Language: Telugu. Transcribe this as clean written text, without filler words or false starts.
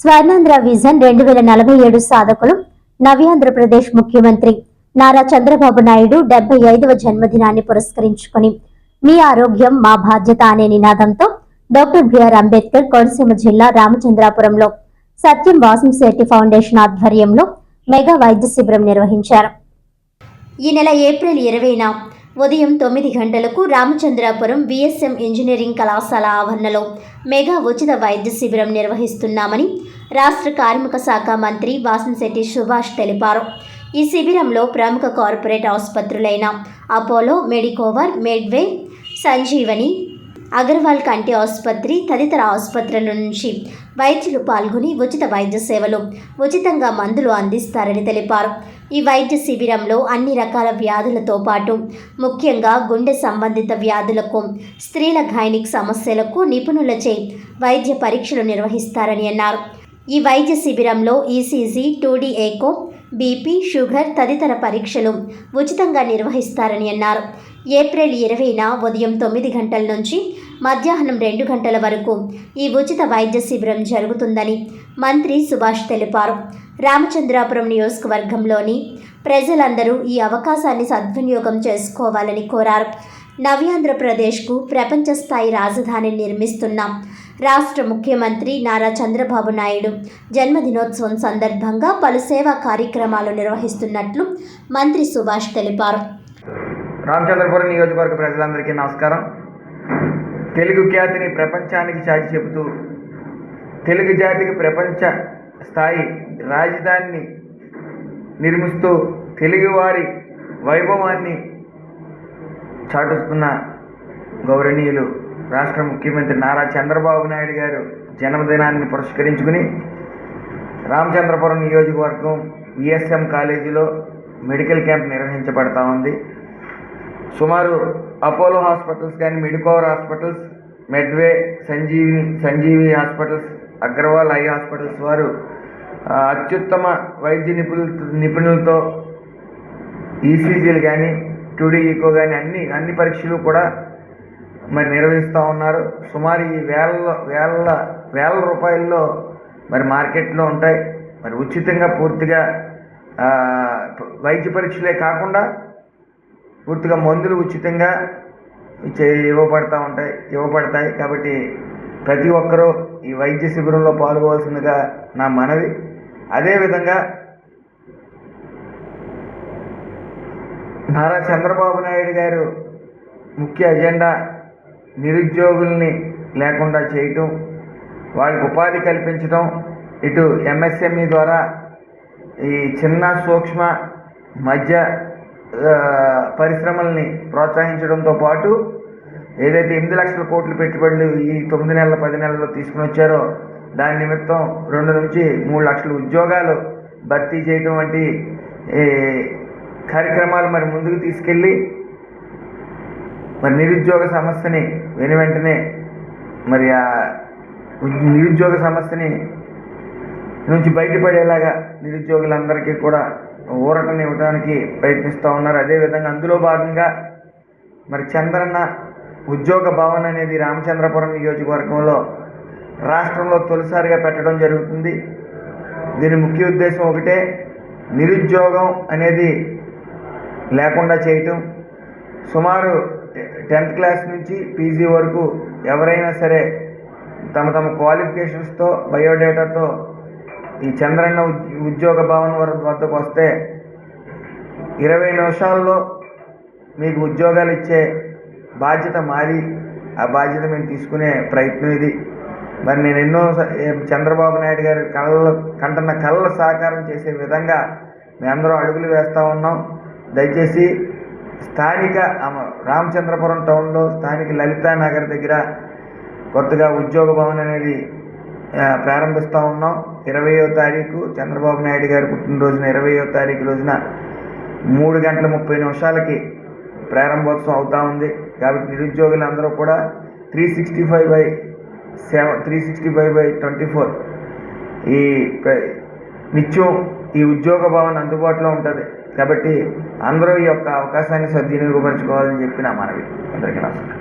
స్వర్ణాంధ్ర విజన్ 2047 సాధకులు నవ్యాంధ్రప్రదేశ్ ముఖ్యమంత్రి నారా చంద్రబాబు నాయుడు 75వ జన్మదినాన్ని పురస్కరించుకుని మీ ఆరోగ్యం మా బాధ్యత అనే నినాదంతో డాక్టర్ బిఆర్ అంబేద్కర్ కోనసీమ జిల్లా రామచంద్రాపురంలో సత్యం వాసంశెట్టి ఫౌండేషన్ ఆధ్వర్యంలో మెగా వైద్య శిబిరం నిర్వహించారు. ఈ నెల ఏప్రిల్ 20న ఉదయం 9 గంటలకు రామచంద్రాపురం విఎస్ఎం ఇంజనీరింగ్ కళాశాల ఆవరణలో మెగా ఉచిత వైద్య శిబిరం నిర్వహిస్తున్నామని రాష్ట్ర కార్మిక శాఖ మంత్రి వాసంశెట్టి సుభాష్ తెలిపారు. ఈ శిబిరంలో ప్రముఖ కార్పొరేట్ ఆసుపత్రులైన Apollo, Medicover, Medway, Sanjeevani, Agarwal కంటి ఆసుపత్రి తదితర ఆసుపత్రుల నుంచి వైద్యులు పాల్గొని ఉచిత వైద్య సేవలు, ఉచితంగా మందులు అందిస్తారని తెలిపారు. ఈ వైద్య శిబిరంలో అన్ని రకాల వ్యాధులతో పాటు ముఖ్యంగా గుండె సంబంధిత వ్యాధులకు, స్త్రీల గైనిక్ సమస్యలకు నిపుణులచే వైద్య పరీక్షలు నిర్వహిస్తారని అన్నారు. ఈ వైద్య శిబిరంలో ECG, 2D echo, BP, sugar తదితర పరీక్షలు ఉచితంగా నిర్వహిస్తారని అన్నారు. ఏప్రిల్ 20న ఉదయం 9 గంటల నుంచి మధ్యాహ్నం 2 గంటల వరకు ఈ ఉచిత వైద్య శిబిరం జరుగుతుందని మంత్రి సుభాష్ తెలిపారు. రామచంద్రాపురం నియోజకవర్గంలోని ప్రజలందరూ ఈ అవకాశాన్ని సద్వినియోగం చేసుకోవాలని కోరారు. నవ్యాంధ్రప్రదేశ్కు ప్రపంచ స్థాయి రాజధానిని నిర్మిస్తున్న రాష్ట్ర ముఖ్యమంత్రి నారా చంద్రబాబు నాయుడు జన్మదినోత్సవం సందర్భంగా పలు సేవా కార్యక్రమాలు నిర్వహిస్తున్నట్లు మంత్రి సుభాష్ తెలిపారు. రామచంద్రపురం నియోజకవర్గ ప్రజలందరికీ నమస్కారం. తెలుగు ఖ్యాతిని ప్రపంచానికి చాటి చెబుతూ తెలుగు జాతికి ప్రపంచ స్థాయి రాజధానిని నిర్మిస్తూ తెలుగువారి వైభవాన్ని చాటుస్తున్న గౌరవనీయులు రాష్ట్ర ముఖ్యమంత్రి నారా చంద్రబాబు నాయుడు గారు జన్మదినాన్ని పురస్కరించుకుని రామచంద్రపురం నియోజకవర్గం ఈఎస్ఎం కాలేజీలో మెడికల్ క్యాంప్ నిర్వహించబడతా ఉంది. సుమారు అపోలో హాస్పిటల్స్ కానీ, Medicover hospitals, మెడ్వే, Sanjeevi hospitals, Agarwal I hospitals వారు అత్యుత్తమ వైద్య నిపుణులతో ఈసీజీలు కానీ, 2D ఈకో కానీ అన్ని పరీక్షలు కూడా మరి నిర్వహిస్తూ ఉన్నారు. సుమారు ఈ వేల రూపాయల్లో మరి మార్కెట్లో ఉంటాయి. మరి ఉచితంగా పూర్తిగా వైద్య పరీక్షలే కాకుండా పూర్తిగా మందులు ఉచితంగా ఇవ్వబడతాయి. కాబట్టి ప్రతి ఒక్కరూ ఈ వైద్య శిబిరంలో పాల్గొవలసిందిగా నా మనవి. అదేవిధంగా నారా చంద్రబాబు నాయుడు గారు ముఖ్య ఎజెండా నిరుద్యోగుల్ని లేకుండా చేయటం, వాళ్ళకి ఉపాధి కల్పించడం, ఇటు ఎంఎస్ఎంఈ ద్వారా ఈ చిన్న సూక్ష్మ మధ్య పరిశ్రమల్ని ప్రోత్సహించడంతో పాటు ఏదైతే 8 లక్షల కోట్ల పెట్టుబడులు ఈ 9 నెలల 10 నెలల్లో తీసుకుని వచ్చారో దాని నిమిత్తం 2 నుంచి 3 లక్షల ఉద్యోగాలు భర్తీ చేయడం వంటి కార్యక్రమాలు మరి ముందుకు తీసుకెళ్ళి మరి నిరుద్యోగ సమస్యని వెంటనే మరి ఆ నిరుద్యోగ సమస్యని నుంచి బయటపడేలాగా నిరుద్యోగులందరికీ కూడా ఊరటనివ్వడానికి ప్రయత్నిస్తూ ఉన్నారు. అదేవిధంగా అందులో భాగంగా మరి చంద్రన్న ఉద్యోగ భవన్ అనేది రామచంద్రపురం నియోజకవర్గంలో రాష్ట్రంలో తొలిసారిగా పెట్టడం జరుగుతుంది. దీని ముఖ్య ఉద్దేశం ఒకటే, నిరుద్యోగం అనేది లేకుండా చేయటం. సుమారు 10th క్లాస్ నుంచి పీజీ వరకు ఎవరైనా సరే తమ క్వాలిఫికేషన్స్తో బయోడేటాతో ఈ చంద్రన్న ఉద్యోగ భవన్ వద్దకు వస్తే 20 నిమిషాల్లో మీకు ఉద్యోగాలు ఇచ్చే బాధ్యత మాది. ఆ బాధ్యత మేము తీసుకునే ప్రయత్నం ఇది. మరి నేను ఎన్నో చంద్రబాబు నాయుడు గారి కంటున్న కళలు సాకారం చేసే విధంగా మేమందరం అడుగులు వేస్తూ ఉన్నాం. దయచేసి స్థానిక రామచంద్రపురం టౌన్లో స్థానిక లలితానగర్ దగ్గర కొత్తగా ఉద్యోగ భవన్ అనేది ప్రారంభిస్తూ ఉన్నాం. 20వ తారీఖు చంద్రబాబు నాయుడు గారి పుట్టినరోజున 20వ తారీఖు రోజున 3:30 ప్రారంభోత్సవం అవుతూ ఉంది. కాబట్టి నిరుద్యోగులందరూ కూడా 365/24 ఈ నిత్యం ఈ ఉద్యోగ భవన్ అందుబాటులో ఉంటుంది. కాబట్టి అందరూ ఈ యొక్క అవకాశాన్ని సద్వినియోగపరచుకోవాలని చెప్పి నా మనవి. అందరికీ నమస్కారం.